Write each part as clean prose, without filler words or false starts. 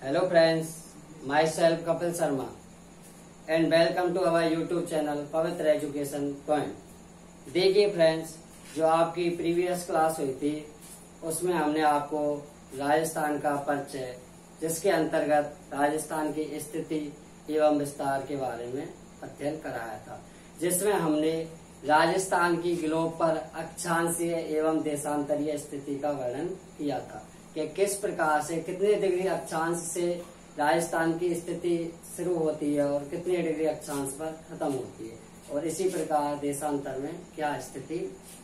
Hello friends, myself Kapil Sharma and welcome to our YouTube channel पवित्र education point. देखिए friends, जो आपकी previous class हुई थी उसमें हमने आपको राजस्थान का परिचय, जिसके अंतर्गत राजस्थान की स्थिति एवं विस्तार के बारे में अध्ययन कराया था, जिसमें हमने राजस्थान की ग्लोब पर अक्षांशीय एवं देशांतरीय स्थिति का वर्णन किया था कि किस प्रकार से कितने डिग्री अक्षांश से राजस्थान की स्थिति शुरू होती है और कितने डिग्री अक्षांश पर खत्म होती है, और इसी प्रकार देशांतर में क्या स्थिति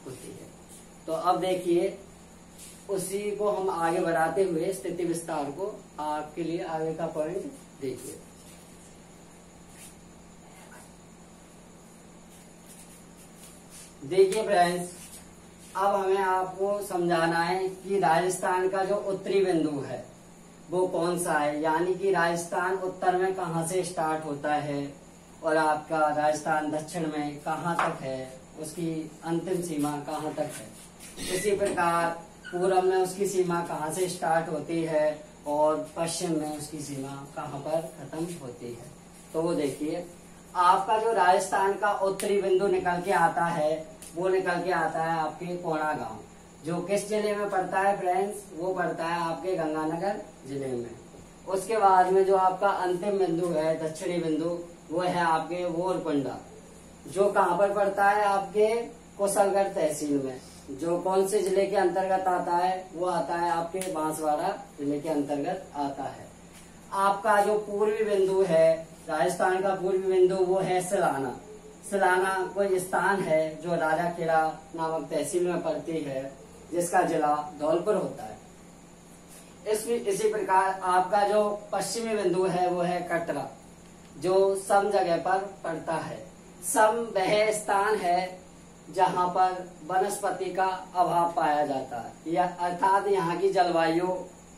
होती है। तो अब देखिए, उसी को हम आगे बढ़ाते हुए स्थिति विस्तार को आपके लिए आगे का पॉइंट देखिए। देखिए फ्रेंड्स, अब हमें आपको समझाना है कि राजस्थान का जो उत्तरी बिंदु है वो कौन सा है, यानी कि राजस्थान उत्तर में कहाँ से स्टार्ट होता है और आपका राजस्थान दक्षिण में कहाँ तक है, उसकी अंतिम सीमा कहाँ तक है। इसी प्रकार पूर्व में उसकी सीमा कहाँ से स्टार्ट होती है और पश्चिम में उसकी सीमा कहाँ पर खत्म होती है। तो वो देखिए, आपका जो राजस्थान का उत्तरी बिंदु निकल के आता है वो निकल के आता है आपके कोणा गांव, जो किस जिले में पड़ता है फ्रेंड्स, वो पड़ता है आपके गंगानगर जिले में। उसके बाद में जो आपका अंतिम बिंदु है, दक्षिणी बिंदु, वो है आपके वोरकुंडा, जो कहाँ पर पड़ता है, आपके कुशलगढ़ तहसील में, जो कौन से जिले के अंतर्गत आता है, वो आता है आपके बांसवाड़ा जिले के अंतर्गत आता है। आपका जो पूर्वी बिंदु है, राजस्थान का पूर्वी बिंदु, वो है सिलाना। सिलाना कोई स्थान है जो राजाखेड़ा नामक तहसील में पड़ती है, जिसका जिला धौलपुर होता है। इसी प्रकार आपका जो पश्चिमी बिंदु है वो है कटरा, जो सम जगह पर पड़ता है। सम वह स्थान है जहाँ पर वनस्पति का अभाव पाया जाता है, या अर्थात यहाँ की जलवायु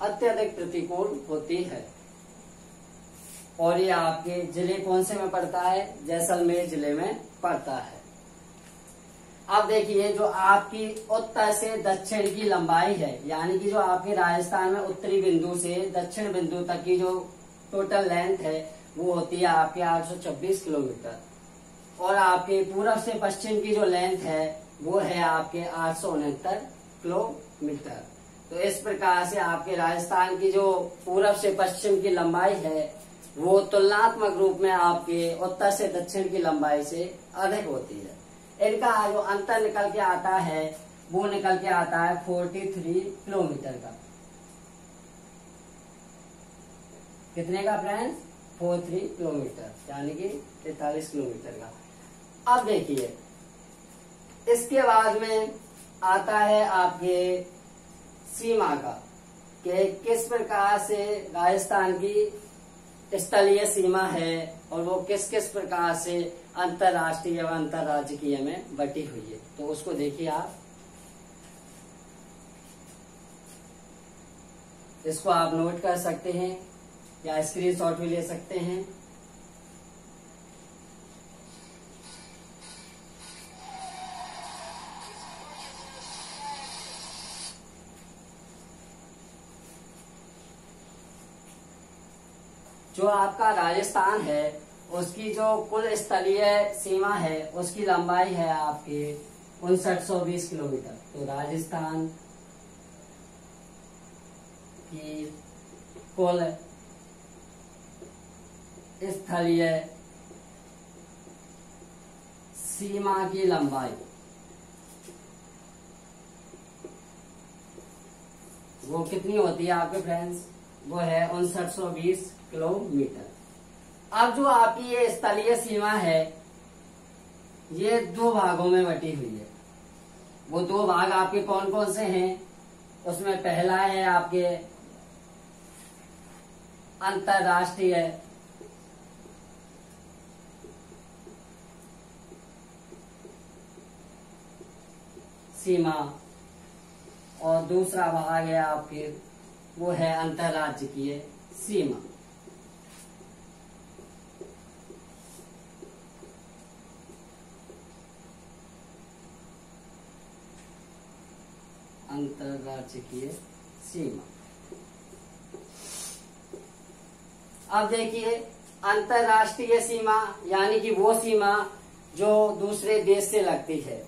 अत्यधिक प्रतिकूल होती है। और ये आपके जिले कौन से में पड़ता है, जैसलमेर जिले में पड़ता है। अब देखिए, जो आपकी उत्तर से दक्षिण की लंबाई है, यानी कि जो आपके राजस्थान में उत्तरी बिंदु से दक्षिण बिंदु तक की जो टोटल लेंथ है वो होती है आपके 826 किलोमीटर, और आपके पूर्व से पश्चिम की जो लेंथ है वो है आपके 869 किलोमीटर। तो इस प्रकार से आपके राजस्थान की जो पूर्व से पश्चिम की लंबाई है वो तुलनात्मक रूप में आपके उत्तर से दक्षिण की लंबाई से अधिक होती है। इनका जो अंतर निकल के आता है वो निकल के आता है 43 किलोमीटर का। कितने का फ्रेंड्स? 43 किलोमीटर, यानी कि 43 किलोमीटर का। अब देखिए, इसके बाद में आता है आपके सीमा का, कि किस प्रकार से राजस्थान की स्थलीय सीमा है और वो किस किस प्रकार से अंतर्राष्ट्रीय एवं अंतर्राज्यीय में बटी हुई है। तो उसको देखिए आप, इसको आप नोट कर सकते हैं या स्क्रीनशॉट भी ले सकते हैं। जो आपका राजस्थान है उसकी जो कुल स्थलीय सीमा है उसकी लंबाई है आपके 5920 किलोमीटर। तो राजस्थान की कुल स्थलीय सीमा की लंबाई वो कितनी होती है आपके फ्रेंड्स? वो है 5920 किलोमीटर। अब जो आपकी ये स्थलीय सीमा है ये दो भागों में बटी हुई है। वो दो भाग आपके कौन कौन से हैं? उसमें पहला है आपके अंतर्राष्ट्रीय सीमा, और दूसरा भाग है आपके वो है अंतर्राज्यीय सीमा। अंतर्राज्यीय सीमा। अब देखिए अंतरराष्ट्रीय सीमा यानी कि वो सीमा जो दूसरे देश से लगती है।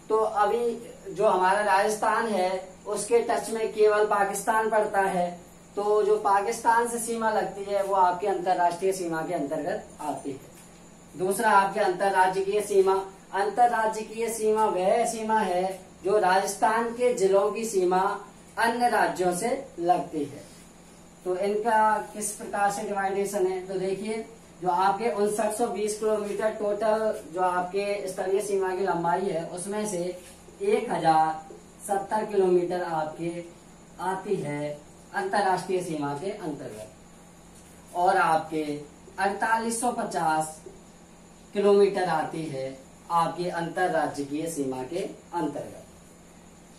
तो अभी जो हमारा राजस्थान है उसके टच में केवल पाकिस्तान पड़ता है, तो जो पाकिस्तान से सीमा लगती है वो आपकी अंतरराष्ट्रीय सीमा के अंतर्गत आती है। दूसरा आपके अंतरराज्यीय सीमा। अंतरराज्यीय सीमा वह सीमा है जो राजस्थान के जिलों की सीमा अन्य राज्यों से लगती है। तो इनका किस प्रकार से डिवाइडेशन है, तो देखिए जो आपके 5920 किलोमीटर टोटल जो आपके स्थलीय सीमा की लंबाई है उसमें से 1070 किलोमीटर आपके आती है अंतरराष्ट्रीय सीमा के अंतर्गत और आपके 4850 किलोमीटर आती है आपकी अंतरराज्यीय सीमा के अंतर्गत।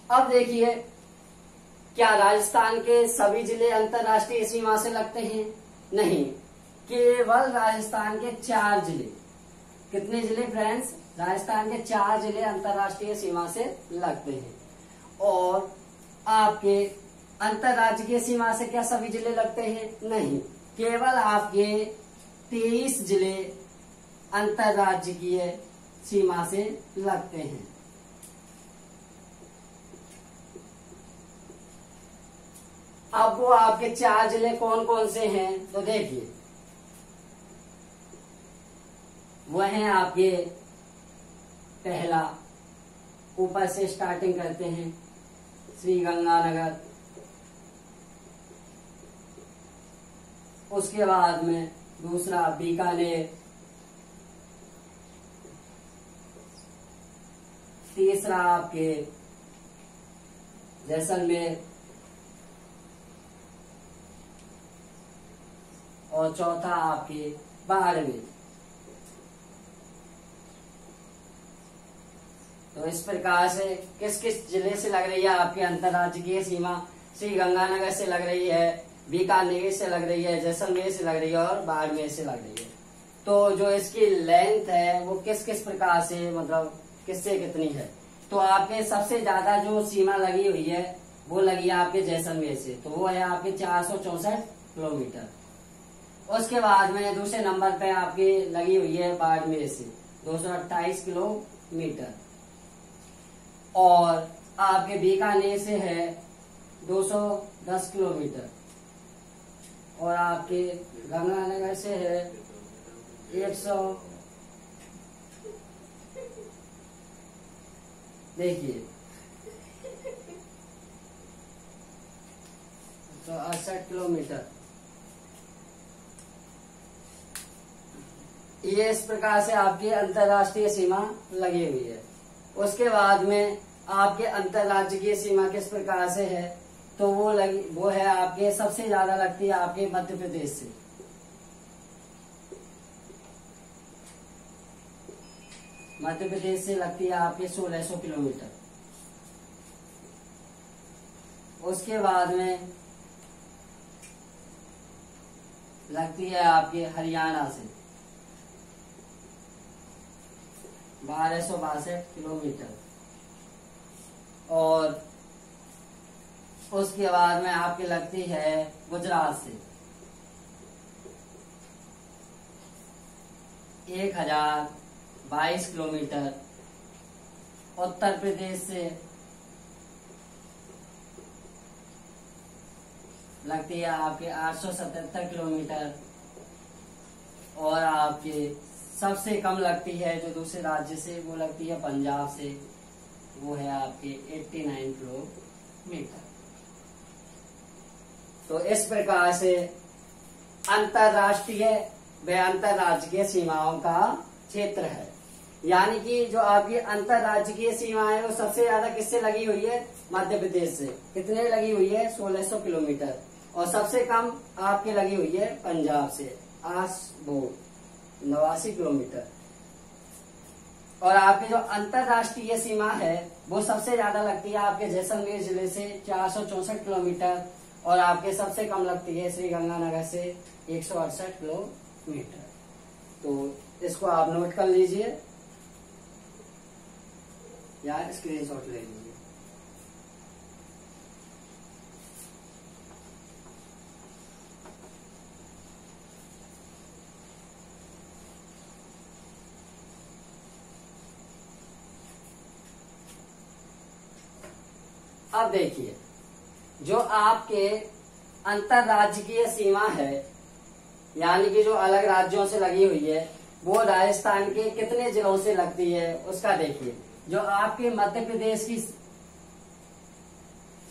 अब देखिए क्या राजस्थान के सभी जिले अंतरराष्ट्रीय सीमा से लगते हैं? नहीं, केवल राजस्थान के 4 जिले। कितने जिले फ्रेंड्स? राजस्थान के 4 जिले अंतरराष्ट्रीय सीमा से लगते हैं। और आपके अंतरराज्यीय सीमा से क्या सभी जिले लगते हैं? नहीं, केवल आपके 23 जिले अंतरराज्यीय सीमा से लगते हैं। अब वो आपके 4 जिले कौन कौन से हैं, तो देखिए वह हैं आपके, पहला ऊपर से स्टार्टिंग करते हैं श्री गंगानगर, उसके बाद में दूसरा बीकानेर, तीसरा आपके जैसलमेर और चौथा आपके बाड़मेर। तो इस प्रकार से किस किस जिले से लग रही है आपकी अंतरराज्यीय सीमा? श्री गंगानगर से लग रही है, बीकानेर से लग रही है, जैसलमेर से लग रही है और बाड़मेर से लग रही है। तो जो इसकी लेंथ है वो किस किस प्रकार से, मतलब किससे कितनी है, तो आपके सबसे ज्यादा जो सीमा लगी हुई है वो लगी है आपके जैसलमेर से, तो वो है आपके 464 किलोमीटर। उसके बाद में दूसरे नंबर पे आपकी लगी हुई है बाड़मेर से 228 किलोमीटर और आपके बीकानेर से है 210 किलोमीटर और आपके गंगानगर से है 100, देखिए 168 किलोमीटर। ये इस प्रकार से आपकी अंतरराष्ट्रीय सीमा लगी हुई है। उसके बाद में आपके अंतरराज्यीय सीमा किस प्रकार से है, तो वो है आपके सबसे ज्यादा लगती है आपके मध्य प्रदेश से। मध्य प्रदेश से लगती है आपके 1600 किलोमीटर। उसके बाद में लगती है आपके हरियाणा से 1262 किलोमीटर और उसके बाद में आपकी लगती है गुजरात से 1022 किलोमीटर। उत्तर प्रदेश से लगती है आपके 877 किलोमीटर और आपके सबसे कम लगती है जो दूसरे राज्य से, वो लगती है पंजाब से, वो है आपके 89 किलोमीटर। तो इस प्रकार से अंतरराष्ट्रीय व अंतरराज्यीय सीमाओं का क्षेत्र है। यानी कि जो आपकी अंतरराज्यीय सीमा है वो सबसे ज्यादा किससे लगी हुई है? मध्य प्रदेश से। कितने लगी हुई है? 1600 किलोमीटर और सबसे कम आपकी लगी हुई है पंजाब से 89 किलोमीटर। और आपकी जो अंतरराष्ट्रीय सीमा है वो सबसे ज्यादा लगती है आपके जैसलमेर जिले से 464 किलोमीटर और आपके सबसे कम लगती है श्री गंगानगर से 168 किलोमीटर। तो इसको आप नोट कर लीजिए या स्क्रीनशॉट ले लीजिए। अब देखिए, जो आपके अंतरराज्यीय सीमा है, यानी कि जो अलग राज्यों से लगी हुई है, वो राजस्थान के कितने जिलों से लगती है उसका देखिए। जो आपके मध्य प्रदेश की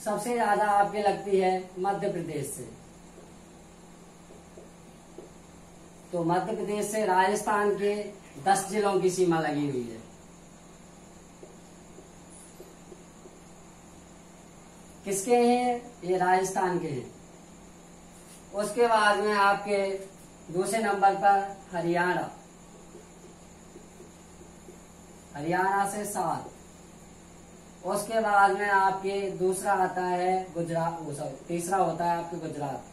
सबसे ज्यादा आपके लगती है मध्य प्रदेश से, तो मध्य प्रदेश से राजस्थान के 10 जिलों की सीमा लगी हुई है। किसके हैं? ये राजस्थान के हैं। उसके बाद में आपके दूसरे नंबर पर हरियाणा, हरियाणा से 7। उसके बाद में आपके दूसरा आता है गुजरात, तीसरा होता है आपके गुजरात।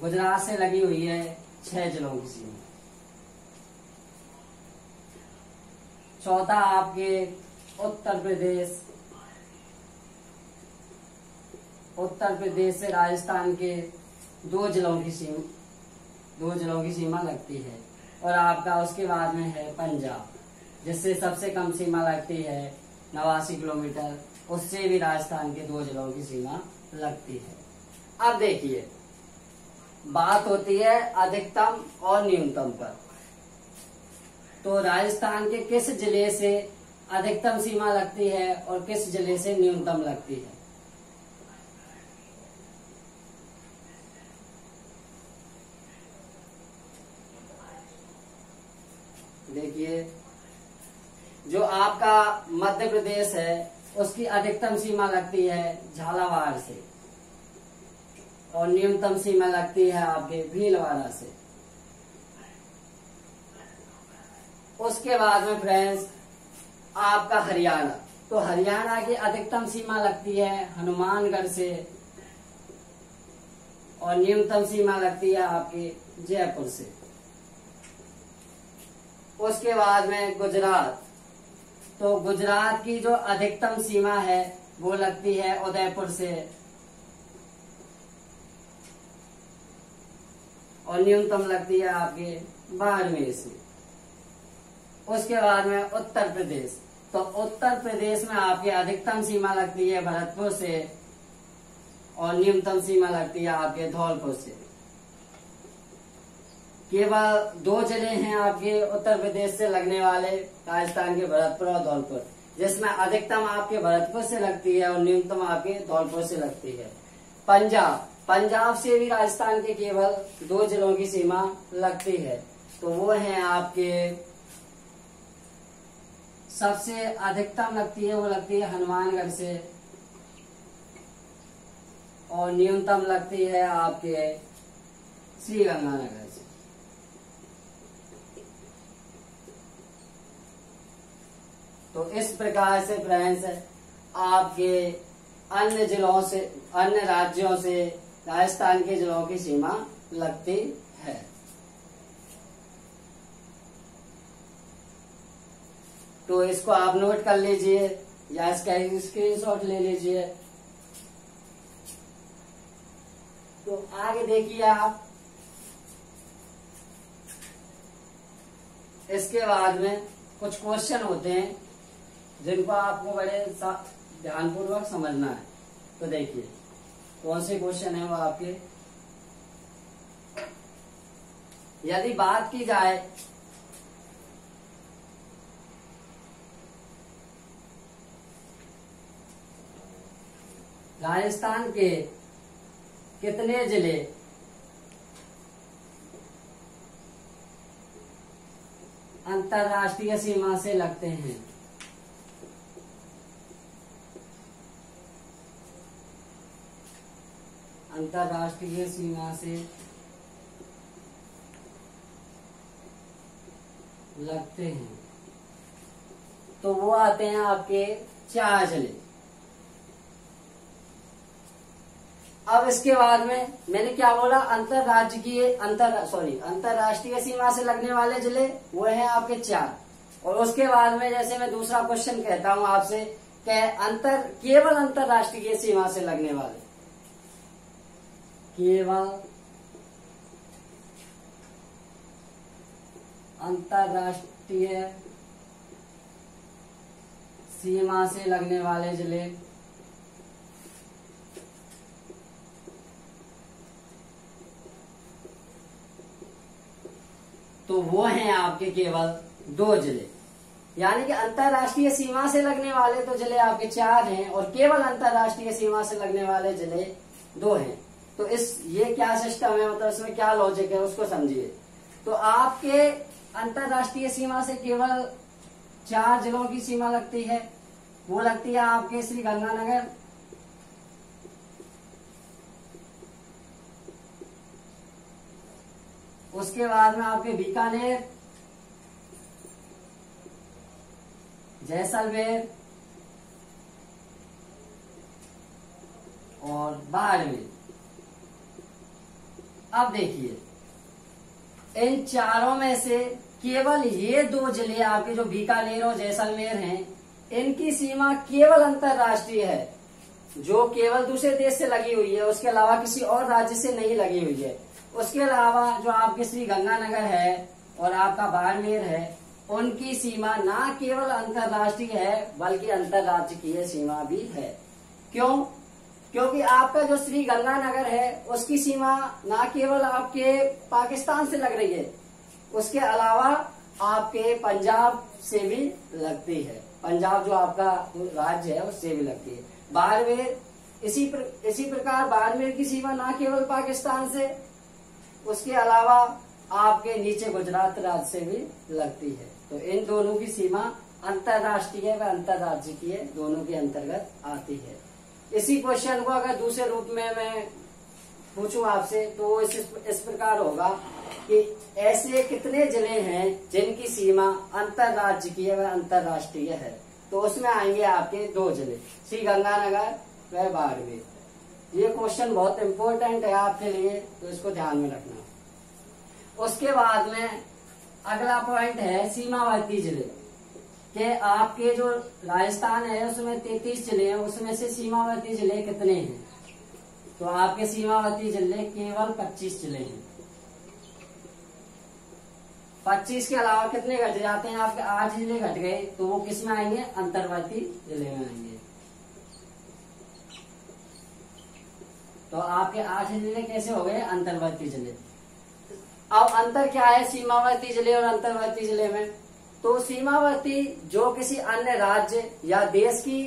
गुजरात से लगी हुई है 6 जिलों की सीमा। चौथा आपके उत्तर प्रदेश, उत्तर प्रदेश से राजस्थान के 2 जिलों की सीमा लगती है। और आपका उसके बाद में है पंजाब, जिससे सबसे कम सीमा लगती है 89 किलोमीटर, उससे भी राजस्थान के 2 जिलों की सीमा लगती है। अब देखिए, बात होती है अधिकतम और न्यूनतम पर। तो राजस्थान के किस जिले से अधिकतम सीमा लगती है और किस जिले से न्यूनतम लगती है? देखिए, जो आपका मध्य प्रदेश है उसकी अधिकतम सीमा लगती है झालावाड़ से और न्यूनतम सीमा लगती है आपके भीलवाड़ा से। उसके बाद में फ्रेंड्स आपका हरियाणा, तो हरियाणा की अधिकतम सीमा लगती है हनुमानगढ़ से और न्यूनतम सीमा लगती है आपके जयपुर से। उसके बाद में गुजरात, तो गुजरात की जो अधिकतम सीमा है वो लगती है उदयपुर से और न्यूनतम लगती है आपके बाड़मेर से। उसके बाद में उत्तर प्रदेश, तो उत्तर प्रदेश में आपकी अधिकतम सीमा लगती है भरतपुर से और न्यूनतम सीमा लगती है आपके धौलपुर से। केवल 2 जिले हैं आपके उत्तर प्रदेश से लगने वाले, राजस्थान के भरतपुर और धौलपुर, जिसमें अधिकतम आपके भरतपुर से लगती है और न्यूनतम आपके धौलपुर से लगती है। पंजाब, पंजाब से भी राजस्थान के केवल 2 जिलों की सीमा लगती है, तो वो है आपके सबसे अधिकतम लगती है, वो लगती है हनुमानगढ़ से और न्यूनतम लगती है आपके श्रीगंगानगर से। तो इस प्रकार से फ्रेंड्स आपके अन्य जिलों से, अन्य राज्यों से राजस्थान के जिलों की सीमा लगती है। तो इसको आप नोट कर लीजिए या इसका स्क्रीनशॉट ले लीजिए। तो आगे देखिए आप, इसके बाद में कुछ क्वेश्चन होते हैं जिनको आपको बड़े ध्यानपूर्वक समझना है। तो देखिए कौन से क्वेश्चन है वो आपके। यदि बात की जाए राजस्थान के कितने जिले अंतर्राष्ट्रीय सीमा से लगते हैं? अंतर्राष्ट्रीय सीमा से लगते हैं, तो वो आते हैं आपके 4 जिले। अब इसके बाद में मैंने क्या बोला, अंतर्राष्ट्रीय सीमा से लगने वाले जिले वो हैं आपके 4। और उसके बाद में जैसे मैं दूसरा क्वेश्चन कहता हूं आपसे केवल अंतर्राष्ट्रीय सीमा से लगने वाले, केवल अंतर्राष्ट्रीय सीमा से लगने वाले जिले तो वो हैं आपके केवल 2 जिले। यानी कि अंतरराष्ट्रीय सीमा से लगने वाले तो जिले आपके 4 हैं और केवल अंतरराष्ट्रीय सीमा से लगने वाले जिले 2 हैं। तो ये क्या सिस्टम है, मतलब इसमें क्या लॉजिक है उसको समझिए। तो आपके अंतरराष्ट्रीय सीमा से केवल 4 जिलों की सीमा लगती है। वो लगती है आपके श्री गंगानगर, उसके बाद में आपके बीकानेर, जैसलमेर और बाड़मेर। अब देखिए इन चारों में से केवल ये 2 जिले आपके जो बीकानेर और जैसलमेर हैं, इनकी सीमा केवल अंतरराष्ट्रीय है, जो केवल दूसरे देश से लगी हुई है, उसके अलावा किसी और राज्य से नहीं लगी हुई है। उसके अलावा जो आपके श्री गंगानगर है और आपका बाड़मेर है, उनकी सीमा ना केवल अंतरराष्ट्रीय है बल्कि अंतरराज्यीय सीमा भी है। क्यों? क्योंकि आपका जो श्री गंगानगर है उसकी सीमा ना केवल आपके पाकिस्तान से लग रही है, उसके अलावा आपके पंजाब से भी लगती है। पंजाब जो आपका राज्य है उससे भी लगती है। बाड़मेर इसी प्रकार बाड़मेर की सीमा ना केवल पाकिस्तान से, उसके अलावा आपके नीचे गुजरात राज्य से भी लगती है। तो इन दोनों की सीमा अंतरराष्ट्रीय व अंतरराज्यीय दोनों के अंतर्गत आती है। इसी क्वेश्चन को अगर दूसरे रूप में मैं पूछूं आपसे तो इस प्रकार होगा कि ऐसे कितने जिले हैं जिनकी सीमा अंतरराज्यीय व अंतरराष्ट्रीय है। तो उसमें आएंगे आपके 2 जिले, श्री गंगानगर व बाड़मेर। ये क्वेश्चन बहुत इंपॉर्टेंट है आपके लिए, तो इसको ध्यान में रखना। उसके बाद में अगला पॉइंट है सीमावर्ती जिले के। आपके जो राजस्थान है उसमें 33 जिले हैं, उसमें से सीमावर्ती जिले कितने हैं? तो आपके सीमावर्ती जिले केवल 25 जिले हैं। 25 के अलावा कितने घट जाते हैं आपके? 8 जिले घट गए, तो वो किस में आएंगे? अंतर्वर्ती जिले में आएंगे। तो आपके 8 जिले कैसे हो गए? अंतर्वर्ती जिले। अब अंतर क्या है सीमावर्ती जिले और अंतर्वर्ती जिले में? तो सीमावर्ती जो किसी अन्य राज्य या देश की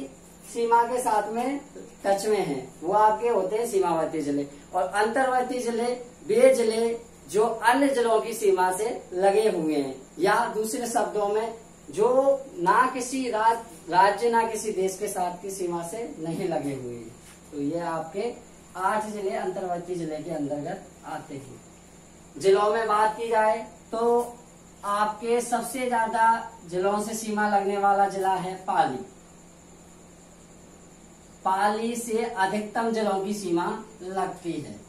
सीमा के साथ में टच में है, वो आपके होते हैं सीमावर्ती जिले। और अंतर्वर्ती जिले वे जिले जो अन्य जिलों की सीमा से लगे हुए हैं, या दूसरे शब्दों में जो ना किसी राज्य ना किसी देश के साथ की सीमा से नहीं लगे हुए हैं। तो ये आपके 8 जिले अंतर्वर्ती जिले के अंतर्गत आते हैं। जिलों में बात की जाए तो आपके सबसे ज्यादा जिलों से सीमा लगने वाला जिला है पाली। पाली से अधिकतम जिलों की सीमा लगती है।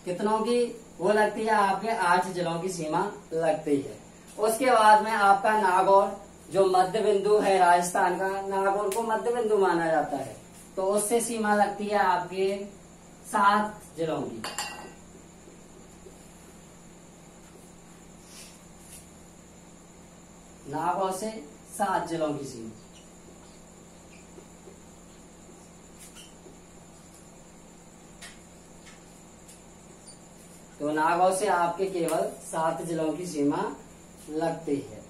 कितनों की वो लगती है? आपके 8 जिलों की सीमा लगती है। उसके बाद में आपका नागौर जो मध्य बिंदु है राजस्थान का, नागौर को मध्य बिंदु माना जाता है, तो उससे सीमा लगती है आपके 7 जिलों की। नागौर से 7 जिलों की सीमा। तो नागौर से आपके केवल 7 जिलों की सीमा लगती है।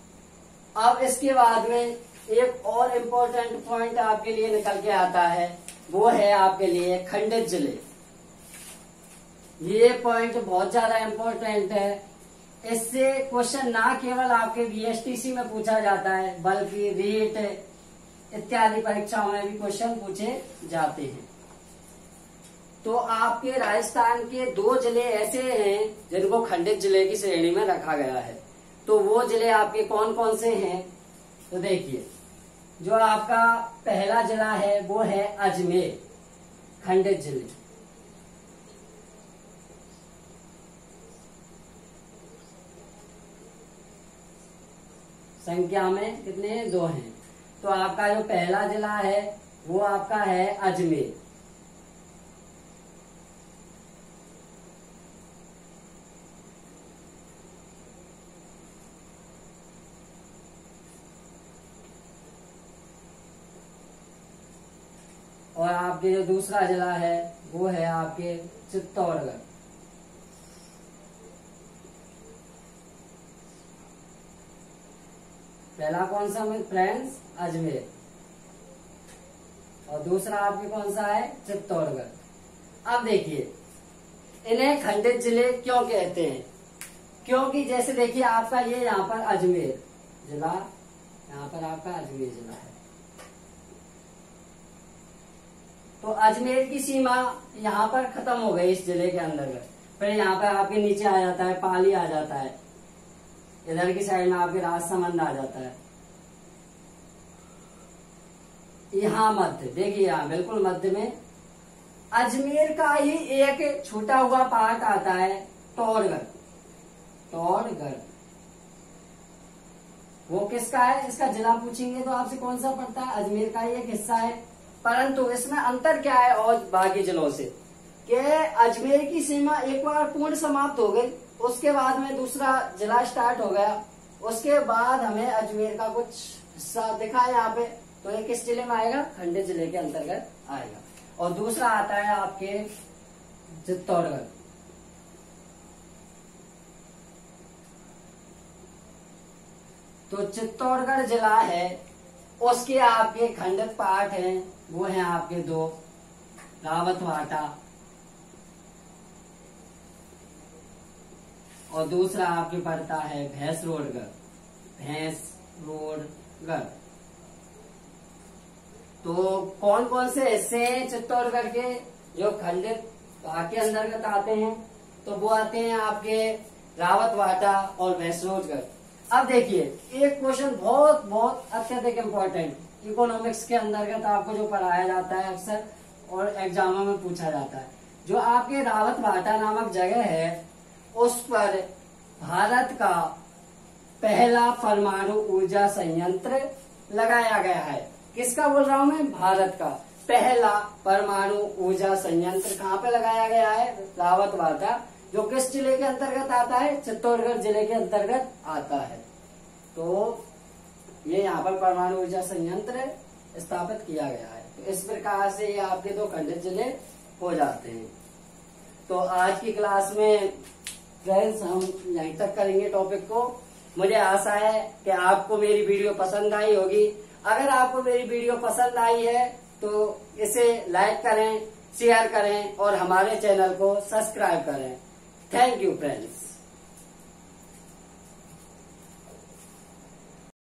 अब इसके बाद में एक और इम्पोर्टेंट पॉइंट आपके लिए निकल के आता है, वो है आपके लिए खंडित जिले। ये पॉइंट बहुत ज्यादा इम्पोर्टेंट है। इससे क्वेश्चन ना केवल आपके बीएसटीसी में पूछा जाता है बल्कि रीट इत्यादि परीक्षाओं में भी क्वेश्चन पूछे जाते हैं। तो आपके राजस्थान के 2 जिले ऐसे हैं जिनको खंडित जिले की श्रेणी में रखा गया है। तो वो जिले आपके कौन कौन से हैं? तो देखिए, जो आपका पहला जिला है वो है अजमेर, खंडित जिले। संख्या में कितने? 2 हैं। तो आपका जो पहला जिला है वो आपका है अजमेर। और आपके जो दूसरा जिला है वो है आपके चित्तौड़गढ़। पहला कौन सा फ्रेंड्स? अजमेर। और दूसरा आपके कौन सा है? चित्तौड़गढ़। अब देखिए इन्हें खंडित जिले क्यों कहते हैं? क्योंकि जैसे देखिए आपका ये यहाँ पर अजमेर जिला, यहाँ पर आपका अजमेर जिला है, तो अजमेर की सीमा यहाँ पर खत्म हो गई इस जिले के अंतर्गत। फिर यहाँ पर आपके नीचे आ जाता है पाली आ जाता है, इधर की साइड में आपके राजसमंद आ जाता है। यहाँ मध्य देखिए, यहाँ बिल्कुल मध्य में अजमेर का ही एक छूटा हुआ पार्ट आता है टोरगढ़। टोरगढ़ वो किसका है? इसका जिला पूछेंगे तो आपसे कौन सा पड़ता है? अजमेर का ही एक हिस्सा है। परंतु इसमें अंतर क्या है और बाकी जिलों से कि अजमेर की सीमा एक बार पूर्ण समाप्त हो गई, उसके बाद में दूसरा जिला स्टार्ट हो गया, उसके बाद हमें अजमेर का कुछ हिस्सा दिखा है यहाँ पे, तो ये किस जिले में आएगा? खंडित जिले के अंतर्गत आएगा। और दूसरा आता है आपके चित्तौड़गढ़। तो चित्तौड़गढ़ जिला है, उसके आपके खंडित पार्ट हैं, वो हैं आपके दो, रावतवाटा और दूसरा आपके पड़ता है भैंसरोडगढ़। भैंसरोडगढ़। तो कौन कौन से हिस्से हैं चित्तौड़गढ़ के जो खंडित भाग के अंतर्गत आते हैं? तो वो आते हैं आपके रावतवाटा और भैंसरोडगढ़। अब देखिए एक क्वेश्चन बहुत बहुत अत्यधिक इम्पोर्टेंट, इकोनॉमिक्स के अंतर्गत आपको जो पढ़ाया जाता है अक्सर और एग्जामों में पूछा जाता है, जो आपके रावतवाटा नामक जगह है उस पर भारत का पहला परमाणु ऊर्जा संयंत्र लगाया गया है। किसका बोल रहा हूं मैं? भारत का पहला परमाणु ऊर्जा संयंत्र कहाँ पे लगाया गया है? रावतवाटा, जो किस जिले के अंतर्गत आता है? चित्तौड़गढ़ जिले के अंतर्गत आता है। तो ये यहाँ पर परमाणु ऊर्जा संयंत्र स्थापित किया गया है। तो इस प्रकार से ये आपके दो खंडित जिले हो जाते हैं। तो आज की क्लास में फ्रेंड्स हम यहीं तक करेंगे टॉपिक को। मुझे आशा है कि आपको मेरी वीडियो पसंद आई होगी। अगर आपको मेरी वीडियो पसंद आई है तो इसे लाइक करें, शेयर करें और हमारे चैनल को सब्सक्राइब करें। Thank you friends.